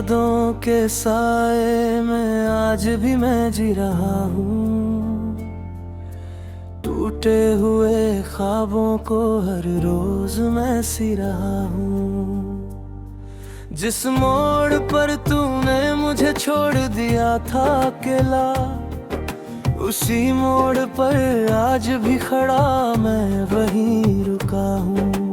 यादों के साए में आज भी मैं जी रहा हूँ। टूटे हुए ख्वाबों को हर रोज मैं सी रहा हूँ। जिस मोड़ पर तूने मुझे छोड़ दिया था अकेला, उसी मोड़ पर आज भी खड़ा मैं वहीं रुका हूँ।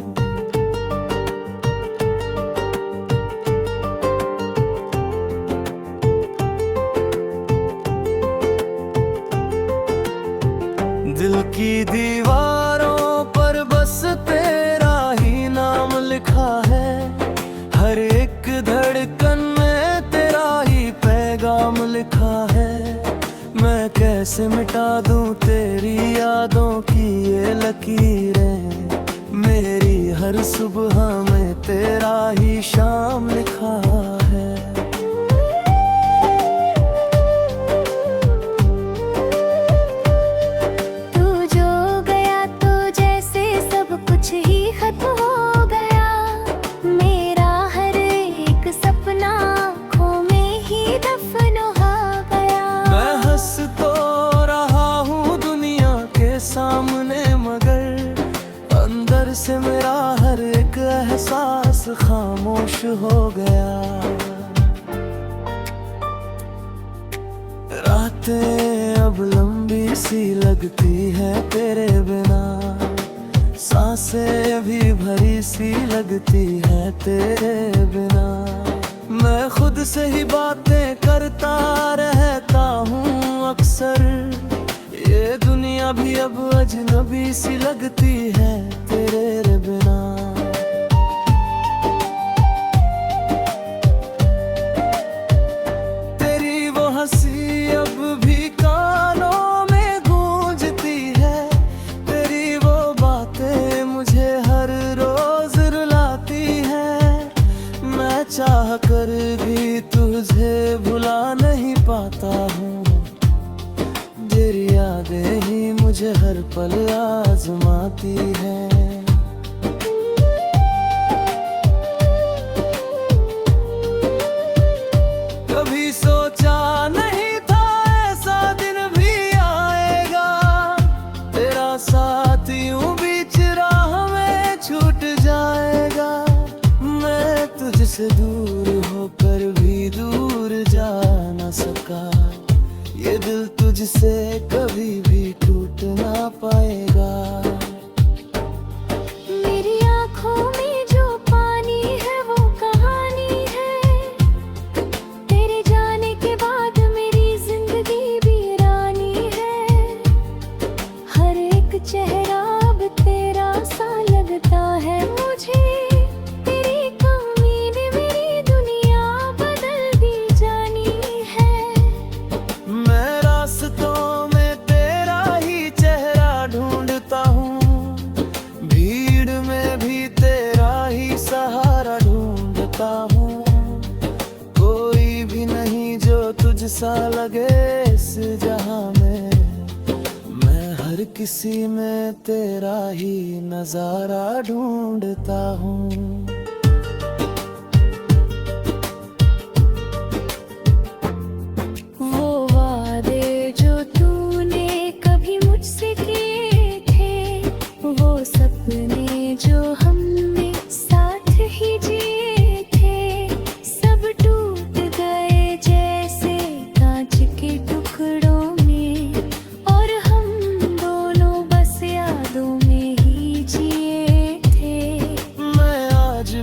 दिल की दीवारों पर बस तेरा ही नाम लिखा है। हर एक धड़कन में तेरा ही पैगाम लिखा है। मैं कैसे मिटा दूं तेरी यादों की ये लकीरें। मेरी हर सुबह में तेरा ही शाम लिखा है। सामने मगर अंदर से मेरा हर एक एहसास खामोश हो गया। रातें अब लंबी सी लगती है तेरे बिना, सांसें भी भरी सी लगती है तेरे बिना। मैं खुद से ही बातें करता रहता हूँ अक्सर। ये दुनिया भी अब अजनबी सी लगती है तेरे बिना। तेरी वो हंसी अब भी कानों में गूंजती है। तेरी वो बातें मुझे हर रोज रुलाती हैं। मैं चाह कर भी तुझे भुला नहीं पाता हूँ। तेरी यादें ही मुझे हर पल आजमाती हैं। कभी सोचा नहीं था ऐसा दिन भी आएगा। तेरा साथ यूं बीच राह में छूट जाएगा। मैं तुझसे दूर होकर भी दूर जा न सका। ये दिल तुझसे कभी भी टूट ना पाएगा। मेरी आँखों में जो पानी है वो कहानी है। तेरे जाने के बाद मेरी जिंदगी वीरानी है। हर एक चेहरा अब तेरा सा लगता है मुझे। तेरी कमी ने मेरी दुनिया बदल दी जानी है। मैं रास्तों में तेरा ही चेहरा ढूंढता हूँ। भीड़ में भी तेरा ही सहारा ढूंढता हूँ। कोई भी नहीं जो तुझसा लगे इस जहां में। मैं हर किसी में तेरा ही नजारा ढूंढता हूँ। सपने जो हमने साथ ही जिए थे, सब टूट गए जैसे कांच के टुकड़ों में। और हम दोनों बस यादों में ही जिए थे। मैं आज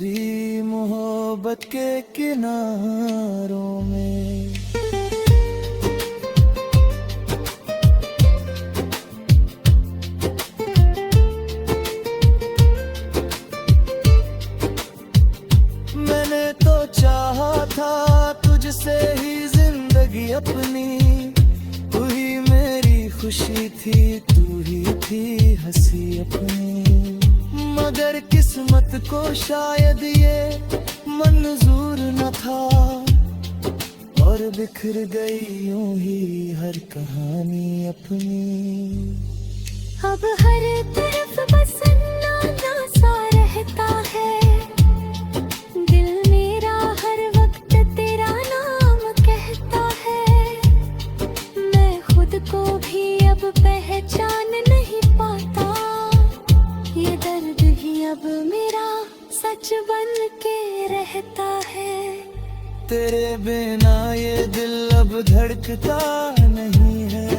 मेरी मोहब्बत के किनारों में। मैंने तो चाहा था तुझसे ही जिंदगी अपनी, तू ही मेरी खुशी थी, तू ही थी हंसी अपनी। मगर किस्मत को शायद ये मंजूर न था, और बिखर गई यूं ही हर कहानी अपनी। अब हर तरफ बस सन्नाटा सा रहता है, दिल मेरा हर वक्त तेरा नाम कहता है। मैं खुद को भी अब पहचान नहीं पाता, ये दर्द ही अब मेरा सच बन के रहता है। तेरे बिना ये दिल अब धड़कता नहीं है,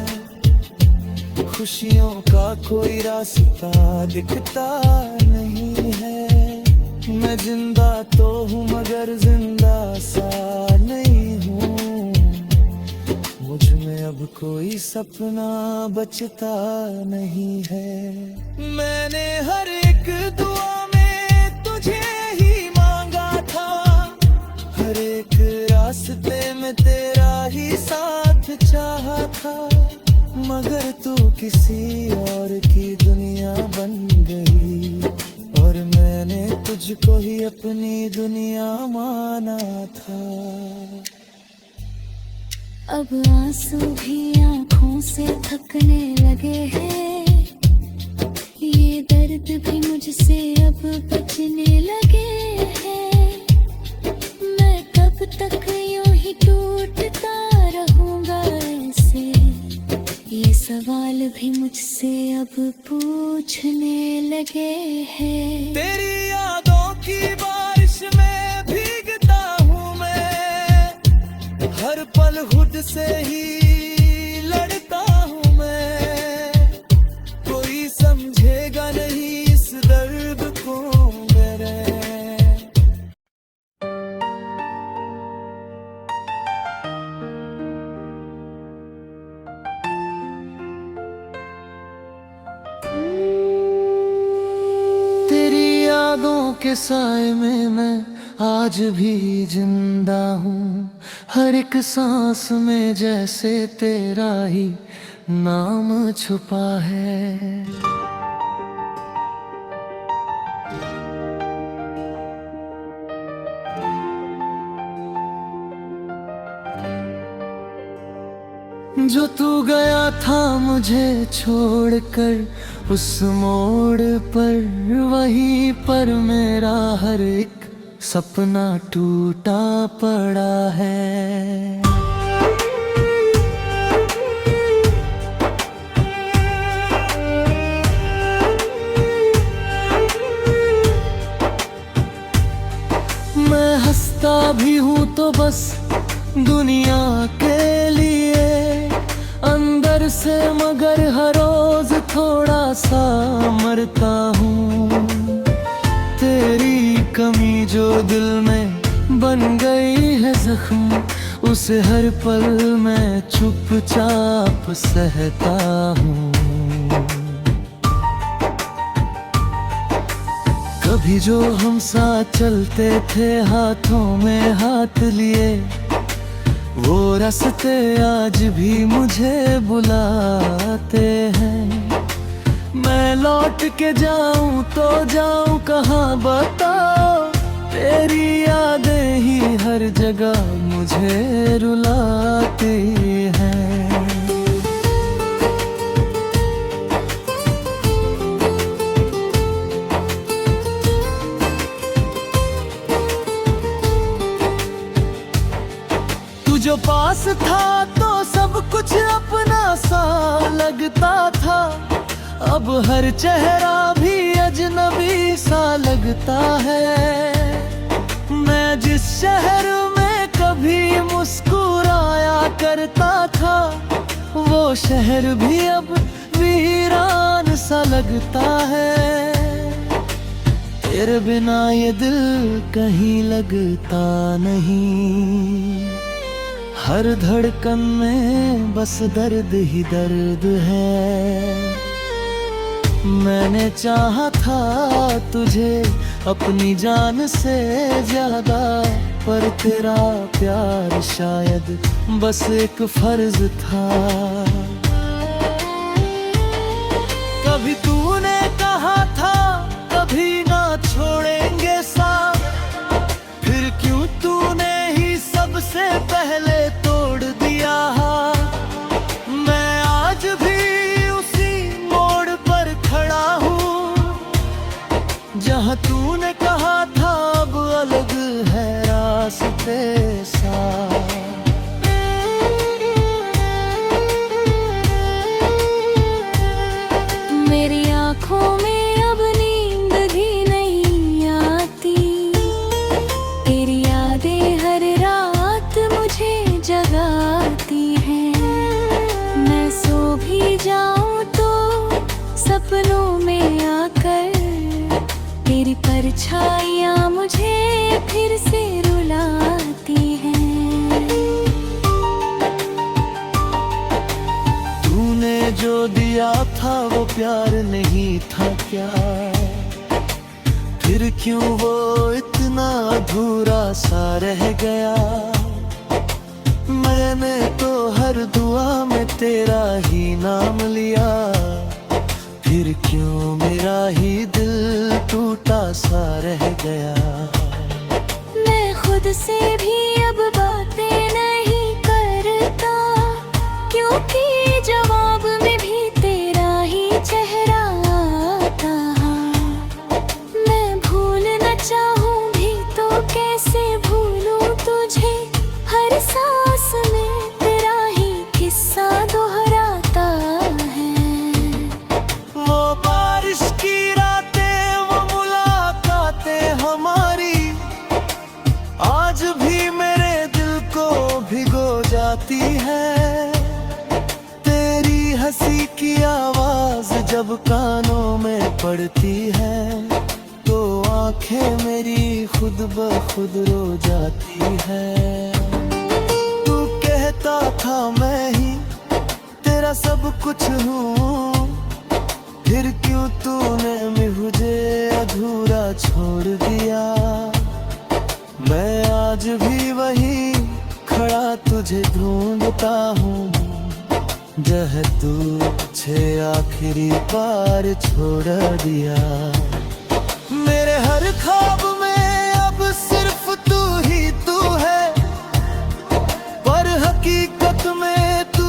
खुशियों का कोई रास्ता दिखता नहीं है। मैं जिंदा तो हूँ मगर जिंदा सा नहीं हूँ, मुझ में अब कोई सपना बचता नहीं है। मैंने हर एक दुआ में तुझे ही मांगा था, हर एक रास्ते में तेरा ही साथ चाहा था। मगर तू किसी और की दुनिया बन गई, और मैंने तुझको ही अपनी दुनिया माना था। अब आंसू भी आँखों से थकने लगे हैं, ये दर्द भी मुझसे अब बचने लगे हैं। मैं कब तक यूं ही टूटता रहूंगा ऐसे, ये सवाल भी मुझसे अब पूछने लगे हैं। तेरी यादों की बारिश में भीगता हूँ मैं, हर पल खुद से ही लड़ता हूँ मैं। कोई समझेगा नहीं इस दर्द को मेरे। तेरी यादों के साए में मैं आज भी जिंदा हूँ, हर एक सांस में जैसे तेरा ही नाम छुपा है। जो तू गया था मुझे छोड़कर उस मोड़ पर, वहीं पर मेरा हर एक सपना टूटा पड़ा है। मैं हंसता भी हूँ तो बस दुनिया के लिए, अंदर से मगर हर रोज थोड़ा सा मरता हूँ। तेरी कमी जो दिल में बन गई है जख्म, उसे हर पल मैं चुपचाप सहता हूँ। कभी जो हम साथ चलते थे हाथों में हाथ लिए, वो रास्ते आज भी मुझे बुलाते हैं। मैं लौट के जाऊं तो जाऊं कहाँ बताओ, तेरी यादें ही हर जगह मुझे रुलाती हैं। जो पास था तो सब कुछ अपना सा लगता था, अब हर चेहरा भी अजनबी सा लगता है। मैं जिस शहर में कभी मुस्कुराया करता था, वो शहर भी अब वीरान सा लगता है। तेरे बिना ये दिल कहीं लगता नहीं, हर धड़कन में बस दर्द ही दर्द है। मैंने चाहा था तुझे अपनी जान से ज्यादा, पर तेरा प्यार शायद बस एक फर्ज था। कभी तूने कहा था कभी ना छोड़ेंगे साथ, फिर क्यों तूने ही सबसे पहले तोड़ दिया। मैं आज भी उसी मोड़ पर खड़ा हूँ, जहाँ तूने कहा था अब अलग है रास्ते साथ। मेरी आँखों में अब नींद भी नहीं आती, तेरी यादें हर रात मुझे जगाती हैं। मैं सो भी जाऊं तो सपनों में आकर तेरी परछाइयाँ मुझे फिर से रुलाती हैं। तूने जो दिया था वो प्यार नहीं था क्या, फिर क्यों वो इतना अधूरा सा रह गया। मैंने तो हर दुआ में तेरा ही नाम लिया, फिर क्यों मेरा ही दिल टूटा सा रह गया। मैं खुद से भी अब बातें नहीं करता, क्योंकि जवाब में भी तेरा ही चेहरा आता। मैं भूलना चाहूँ भी तो कैसे भूलूं तुझे, हर सांस में तेरा ही किस्सा दोहराता है। वो बारिश की रातें, वो मुलाकातें हमारी, आज भी मेरे दिल को भिगो जाती है। तेरी हंसी की आवाज जब कानों में पड़ती है, तो आंखें मेरी खुद ब खुद रो जाती है। तू कहता था मैं ही तेरा सब कुछ हूँ, फिर क्यों तूने मुझे अधूरा छोड़ दिया। मैं आज भी वही खड़ा तुझे ढूंढता हूँ, जह तुझे आखिरी बार छोड़ दिया। मेरे हर ख्वाब में अब सिर्फ तू ही तू है, पर हकीकत में तू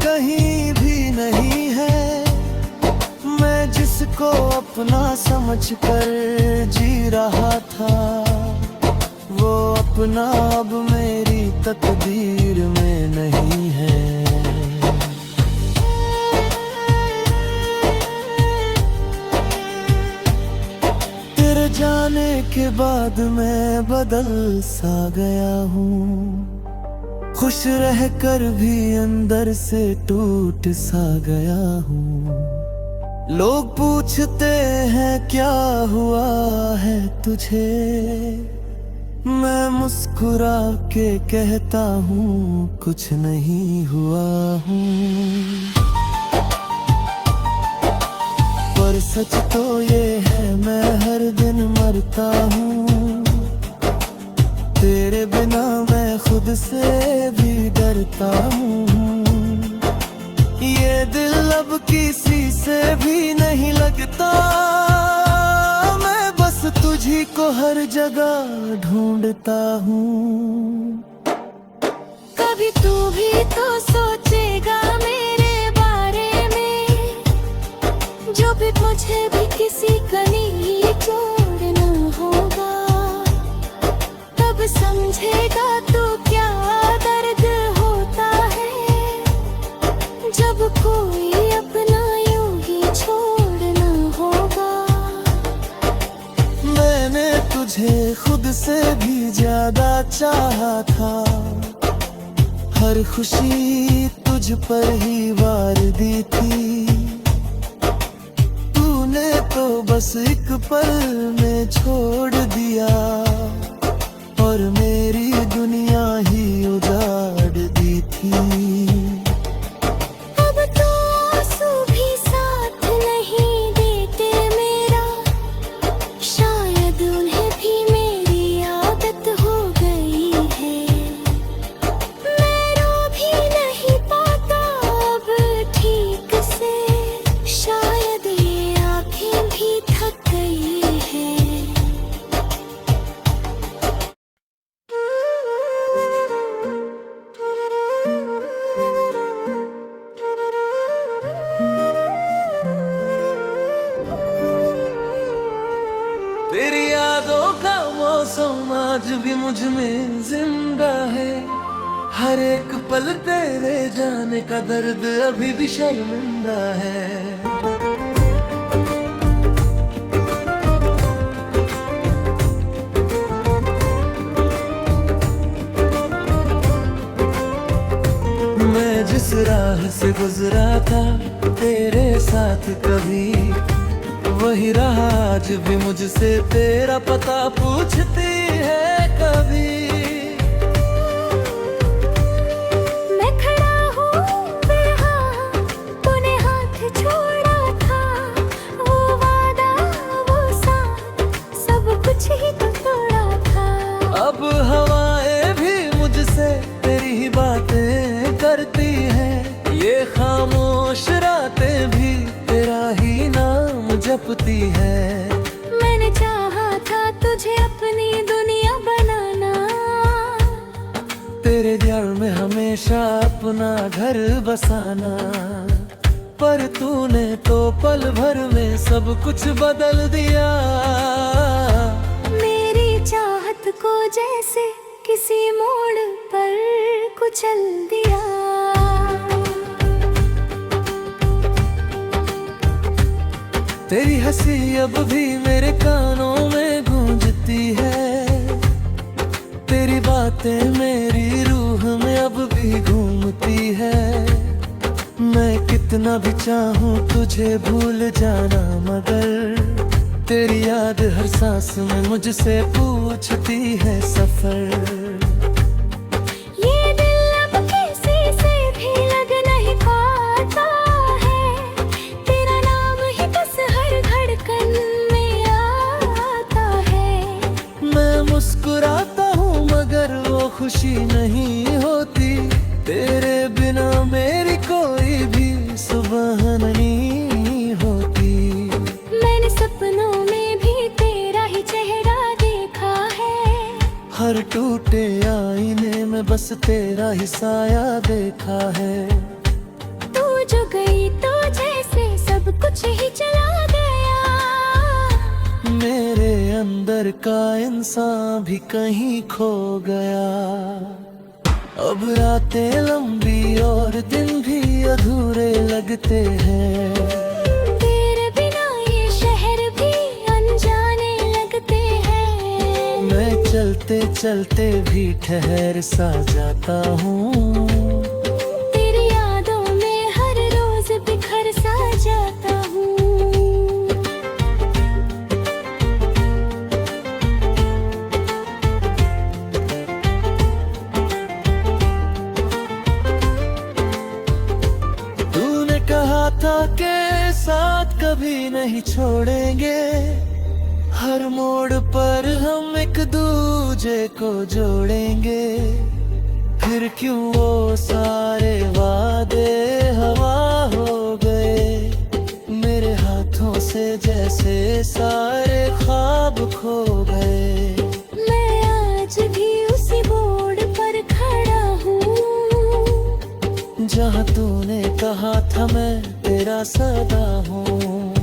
कहीं भी नहीं है। मैं जिसको अपना समझकर जी रहा था, वो अपना अब मेरी तकदीर में नहीं है। तेरे जाने के बाद मैं बदल सा गया हूँ, खुश रहकर भी अंदर से टूट सा गया हूँ। लोग पूछते हैं क्या हुआ है तुझे, मैं मुस्कुरा के कहता हूँ कुछ नहीं हुआ हूँ। पर सच तो ये है मैं हर दिन मरता हूँ, तेरे बिना मैं खुद से भी डरता हूँ। ये दिल अब किसी से भी नहीं लगता, मैं बस तुझी को हर जगह ढूंढता हूँ। कभी तू भी तो सोचेगा मेरे बारे में, जो भी मुझे भी किसी का नहीं छोड़ना होगा। तब समझेगा तू क्या दर्द होता है, जब कोई अपना यूं ही छोड़ना होगा। मैंने तुझे खुद से भी ज्यादा चाहा था, हर खुशी तुझ पर ही वार दी थी। तूने तो बस एक पल में छोड़ दिया और मेरी दुनिया ही उजाड़ दी थी। अब तो आंसू भी साथ नहीं देते मेरा, शायद उन्हें भी मेरी आदत हो गई है। मैं रो भी नहीं पाता अब ठीक से, शायद ये आंखें भी थक गई है। तेरी यादों का मौसम आज भी मुझ में जिंदा है, हर एक पल तेरे जाने का दर्द अभी भी शर्मिंदा है। मैं जिस राह से गुजरा था तेरे साथ कभी, वही राह आज भी मुझसे तेरा पता पूछती है कभी। मैं खड़ा हूँ बेहाल, तूने हाथ छोड़ा था, वो वादा वो साथ सब कुछ ही तो तोड़ा था। अब हवाएं भी मुझसे तेरी ही बातें करती हैं, ये खामोश रातें भी तेरा ही नाम जपती है। मैंने चाहा था तुझे अपनी दुनिया बनाना, तेरे दिल में हमेशा अपना घर बसाना, पर तूने तो पल भर में सब कुछ बदल दिया। मेरी चाहत को जैसे किसी मोड़ पर कुचल दिया। तेरी हंसी अब भी मेरे कानों में गूंजती है, तेरी बातें मेरी रूह में अब भी घूमती है। मैं कितना भी चाहूं तुझे भूल जाना, मगर तेरी याद हर सांस में मुझसे पूछती है सफर। ये दिल अब किसी से भी लग नहीं पाता है, तेरा नाम ही बस हर धड़कन में आता है। मैं मुस्कुराता हूँ मगर वो खुशी नहीं होती, तेरे बिना मेरी कोई भी सुबह नहीं होती। मैंने सपनों में भी तेरा ही चेहरा देखा है, हर टूटे आईने में बस तेरा ही साया देखा है। तू जो गई तो जैसे सब कुछ ही चला गया, मेरे अंदर का इंसान भी कहीं खो गया। अब रातें लंबी और दिन भी अधूरे लगते हैं, तेरे बिना ये शहर भी अनजाने लगते हैं। मैं चलते चलते भी ठहर सा जाता हूँ, तेरी यादों में हर रोज बिखर सा जाता हूँ। तूने कहा था के साथ कभी नहीं छोड़ेंगे, हर मोड़ पर हम एक दूजे को जोड़ेंगे। फिर क्यों वो सारे वादे हवा हो गए, मेरे हाथों से जैसे सारे ख्वाब खो गए। मैं आज भी उसी बोर्ड पर खड़ा हूँ, जहाँ तूने कहा था मैं तेरा सदा हूँ,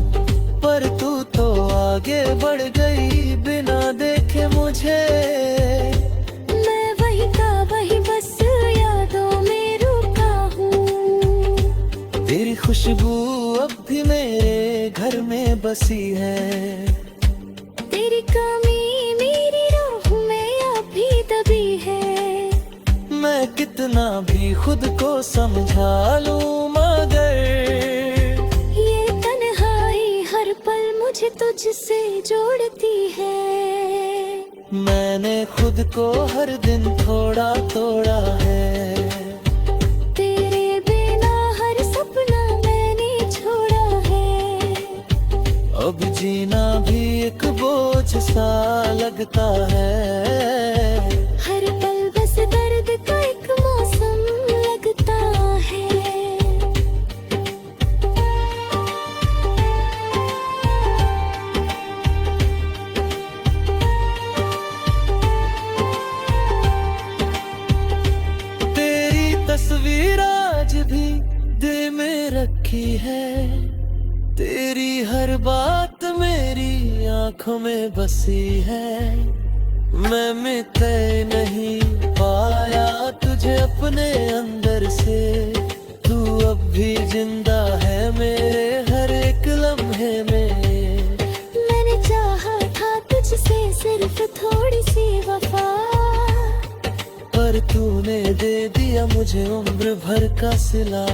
पर तू तो आगे बढ़ गई बिना देखे मुझे। मैं वही का वही बस यादों में रुका हूँ। तेरी खुशबू अब भी मेरे घर में बसी है, तेरी कमी मेरी रूह में अभी दबी है। मैं कितना भी खुद को समझा लूं मगर ये तन्हाई हर पल तुझसे जोड़ती है। मैंने खुद को हर दिन थोड़ा तोड़ा है, तेरे बिना हर सपना मैंने छोड़ा है। अब जीना भी एक बोझ सा लगता है। हर पल बस दर्द का एक मौसम लगता है। तेरी तस्वीर आज भी दिल में रखी है, तेरी हर बात मेरी आंखों में बसी है। मैं मिट नहीं पाया तुझे अपने अंदर से, तू अब भी जिंदा है मेरे हर एक लम्हे में। मैंने चाहा था तुझसे सिर्फ थोड़ी सी वफा, पर तूने दे दिया मुझे उम्र भर का सिला।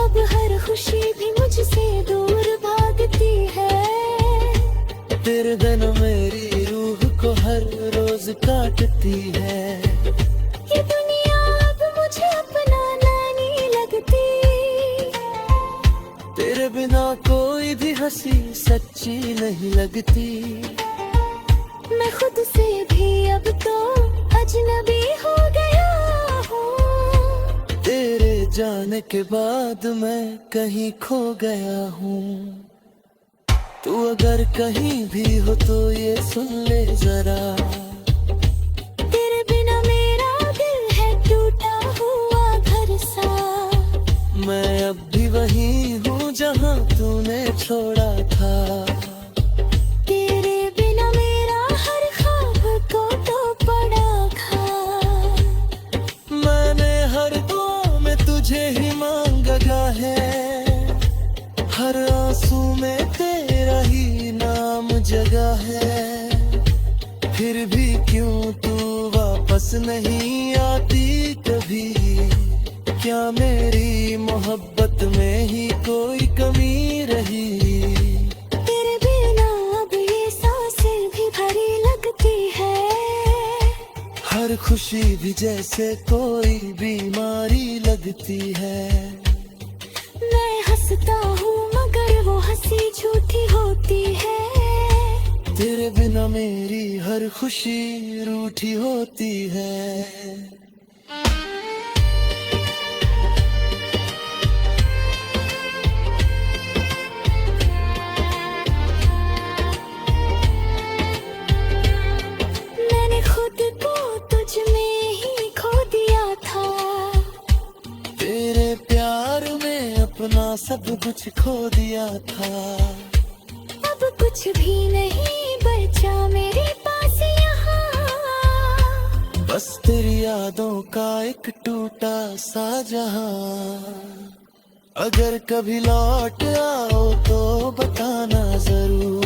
अब हर खुशी भी मुझसे दूर भागती है। तेरे बिन मेरी रूह को हर रोज काटती है। ये दुनिया अब मुझे अपना नहीं लगती। तेरे बिना कोई भी हंसी सच्ची नहीं लगती। मैं खुद से भी अब तो अजनबी हो गया हूँ। तेरे जाने के बाद मैं कहीं खो गया हूँ। तू अगर कहीं भी हो तो ये सुन ले जरा, तेरे बिना मेरा दिल है टूटा हुआ घर सा। मैं अब भी वहीं हूँ जहाँ तूने छोड़ा था। तेरे बिना मेरा हर ख्वाब को तो पड़ा खा। मैंने हर दुआ में तुझे ही मांगा है, हर आंसू में तेरा ही नाम जगा है। फिर भी क्यों तू वापस नहीं आती कभी, क्या मेरी मोहब्बत में ही कोई कमी रही। तेरे बिना अब ये सांसें भी भरी लगती है। हर खुशी भी जैसे कोई बीमारी लगती है। मैं हंसता हूँ मगर वो हंसी झूठी होती है। तेरे बिना मेरी हर खुशी रूठी होती है। मैंने खुद को तुझ में ही खो दिया था। तेरे प्यार में अपना सब कुछ खो दिया था। अब कुछ भी नहीं बचा मेरे पास यहाँ। बस तेरी यादों का एक टूटा सा जहां। अगर कभी लौट आओ तो बताना जरूर।